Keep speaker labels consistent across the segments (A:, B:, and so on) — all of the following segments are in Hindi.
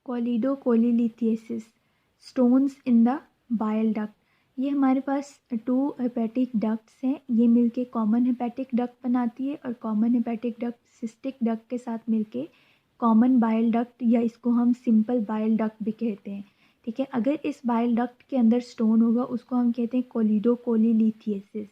A: कोलिडोकोलिलिथिएसिस, stones in the bile duct. ये हमारे पास 2 हेपेटिक डक्ट्स हैं, ये मिलके कॉमन हेपेटिक डक्ट बनाती है और common hepatic duct cystic duct के साथ मिलके कॉमन बाइल डक्ट या इसको हम सिंपल बाइल डक्ट भी कहते हैं। ठीक है, अगर इस बाइल डक्ट के अंदर स्टोन होगा उसको हम कहते हैं कोलिडोकोलिलिथिएसिस।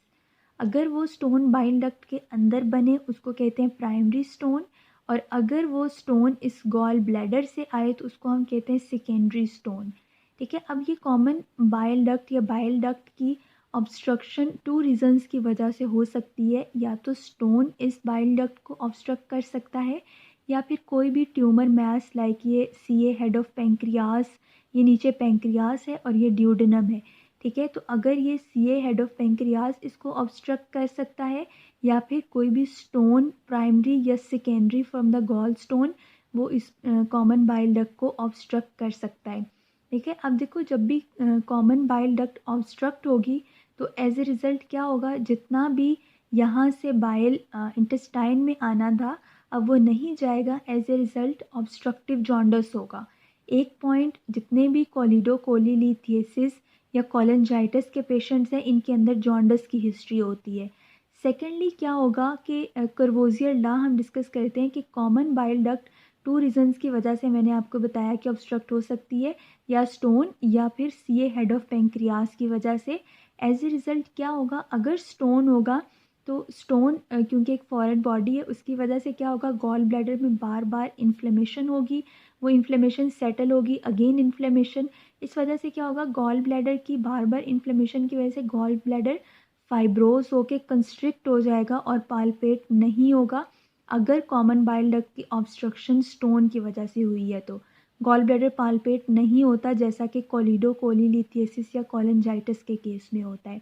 A: अगर वो स्टोन बाइल डक्ट के अंदर बने उसको कहते हैं प्राइमरी स्टोन, और अगर वो स्टोन इस गॉल ब्लैडर से आए तो उसको हम कहते हैं सेकेंडरी स्टोन। ठीक है, अब ये कॉमन बाइल डक्ट या बाइल डक्ट की ऑब्स्ट्रक्शन 2 रीजंस की वजह से हो सकती है। या तो स्टोन इस बाइल डक्ट को ऑब्स्ट्रक्ट कर सकता है, या फिर कोई भी ट्यूमर मैस लाइक ये सीए हेड ऑफ पेंक्रियास, ये नीचे पेंक्रियास है और ये ड्यूडेनम है। ठीक है, तो अगर ये सीए हेड ऑफ पेंक्रियास इसको ऑब्स्ट्रक्ट कर सकता है, या फिर कोई भी स्टोन प्राइमरी या secondary from the gallstone वो इस कॉमन बाइल डक्ट को ऑब्स्ट्रक्ट कर सकता है। ठीक है, अब देखो जब भी कॉमन बाइल डक्ट ऑब्स्ट्रक्ट होगी तो एज ए रिज़ल्ट क्या होगा, जितना भी यहाँ से बाइल इंटेस्टाइन में आना था अब वो नहीं जाएगा, as a result obstructive jaundice होगा। एक पॉइंट, जितने भी कोलिडोकोलिलिथिएसिस या कोलेंजाइटिस के पेशेंट्स हैं इनके अंदर जॉन्डिस की हिस्ट्री होती है। सेकेंडली क्या होगा कि कर्वोजियर लॉ हम डिस्कस करते हैं कि कॉमन बाइल डक्ट 2 रीजंस की वजह से मैंने आपको बताया कि ऑब्स्ट्रक्ट हो सकती है, या स्टोन या फिर सीए हेड ऑफ पेंक्रियास की वजह से। एज ए रिज़ल्ट क्या होगा, अगर स्टोन होगा तो स्टोन क्योंकि एक फॉरेन बॉडी है उसकी वजह से क्या होगा, गॉल ब्लैडर में बार बार इन्फ्लेमेशन होगी, वो इन्फ्लेमेशन सेटल होगी, अगेन इन्फ्लेमेशन। इस वजह से क्या होगा, गॉल ब्लैडर की बार बार इन्फ्लेमेशन की वजह से गॉल ब्लैडर फाइब्रोज होके कंस्ट्रिक्ट हो जाएगा और पालपेट नहीं होगा। अगर कॉमन बाइल डक्ट की ऑब्स्ट्रक्शन स्टोन की वजह से हुई है तो गॉल ब्लैडर पालपेट नहीं होता, जैसा कि कोलिडोकोलिलिथिएसिस या कोलेंजाइटिस के केस में होता है।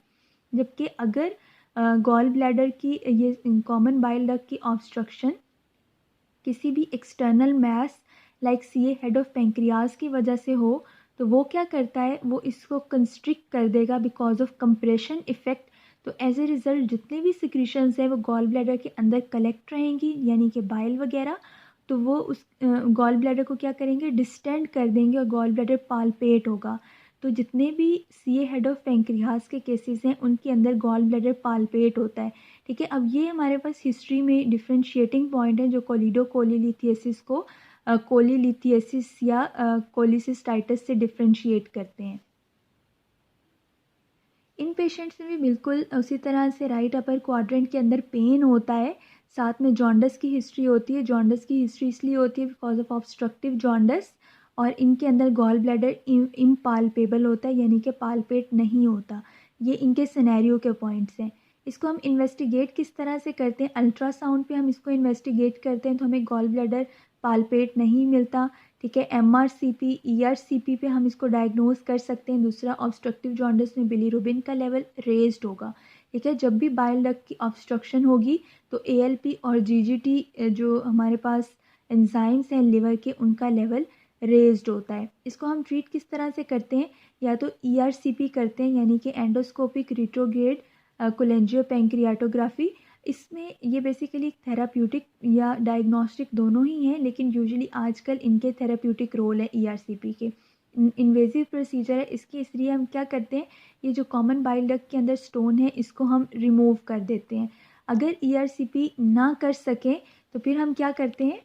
A: जबकि अगर गॉल ब्लैडर की ये कॉमन बाइल डक्ट की ऑब्स्ट्रक्शन किसी भी external mass like CA head of pancreas की वजह से हो तो वो क्या करता है, वो इसको कंस्ट्रिक्ट कर देगा बिकॉज ऑफ कंप्रेशन इफेक्ट। तो एज ए रिज़ल्ट जितने भी सिक्रीशंस हैं वो गॉल ब्लैडर के अंदर कलेक्ट रहेंगी, यानी कि बाइल वगैरह, तो वो उस गॉल ब्लैडर को क्या करेंगे, डिस्टेंड कर देंगे और गॉल ब्लैडर पालपेट होगा। तो जितने भी सीए हेड ऑफ पेंक्रियास के केसेस हैं उनके अंदर गॉल ब्लैडर पालपेट होता है। ठीक है, अब ये हमारे पास हिस्ट्री में डिफ्रेंशिएटिंग पॉइंट है जो कोलिडोकोलिलिथिएसिस को कोलिलिथिएसिस या कोलिसिस्टाइटिस से डिफ्रेंशिएट करते हैं। इन पेशेंट्स में भी बिल्कुल उसी तरह से राइट अपर क्वाड्रेंट के अंदर पेन होता है, साथ में जॉन्डिस की हिस्ट्री होती है। जॉन्डिस की हिस्ट्री इसलिए होती है बिकॉज ऑफ ऑब्स्ट्रक्टिव जॉन्डिस, और इनके अंदर गॉल ब्लैडर इम्पाल्पेबल होता है, यानी कि पालपेट नहीं होता। ये इनके सिनेरियो के पॉइंट्स हैं। इसको हम इन्वेस्टिगेट किस तरह से करते हैं, अल्ट्रासाउंड पे हम इसको इन्वेस्टिगेट करते हैं तो हमें गॉल ब्लैडर पालपेट नहीं मिलता। ठीक है, MRCP ERCP पे हम इसको डायग्नोज कर सकते हैं। दूसरा, ऑब्स्ट्रक्टिव जॉन्डिस में बिलीरुबिन का लेवल रेज्ड होगा। ठीक है, जब भी बाइल डक्ट की ऑब्स्ट्रक्शन होगी तो ALP और GGT जो हमारे पास एंजाइम्स हैं लिवर के उनका लेवल रेज्ड होता है। इसको हम ट्रीट किस तरह से करते हैं, या तो ERCP करते हैं यानी कि एंडोस्कोपिक रिट्रोग्रेड कोलेंजियोपेंक्रियाटोग्राफी। इसमें ये बेसिकली थेराप्यूटिक या डायग्नोस्टिक दोनों ही हैं, लेकिन यूजुअली आजकल इनके थेराप्यूटिक रोल है ERCP के। इन्वेजिव प्रोसीजर है इसकी, इसलिए हम क्या करते हैं, ये जो कॉमन बाइल डक्ट के अंदर स्टोन है इसको हम रिमूव कर देते हैं। अगर ERCP ना कर सकें तो फिर हम क्या करते हैं,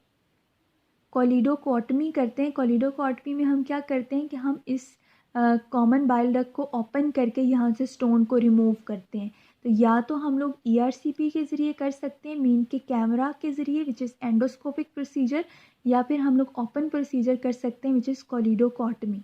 A: कोलिडोकोटमी करते हैं। कोलिडोकोटमी में हम क्या करते हैं कि हम इस कॉमन बाइल डक्ट को ओपन करके यहाँ से स्टोन को रिमूव करते हैं। तो या तो हम लोग ERCP के ज़रिए कर सकते हैं, मीन के कैमरा के ज़रिए विच इज़ एंडोस्कोपिक प्रोसीजर, या फिर हम लोग ओपन प्रोसीजर कर सकते हैं विच इज़ कोलिडोकोटमी।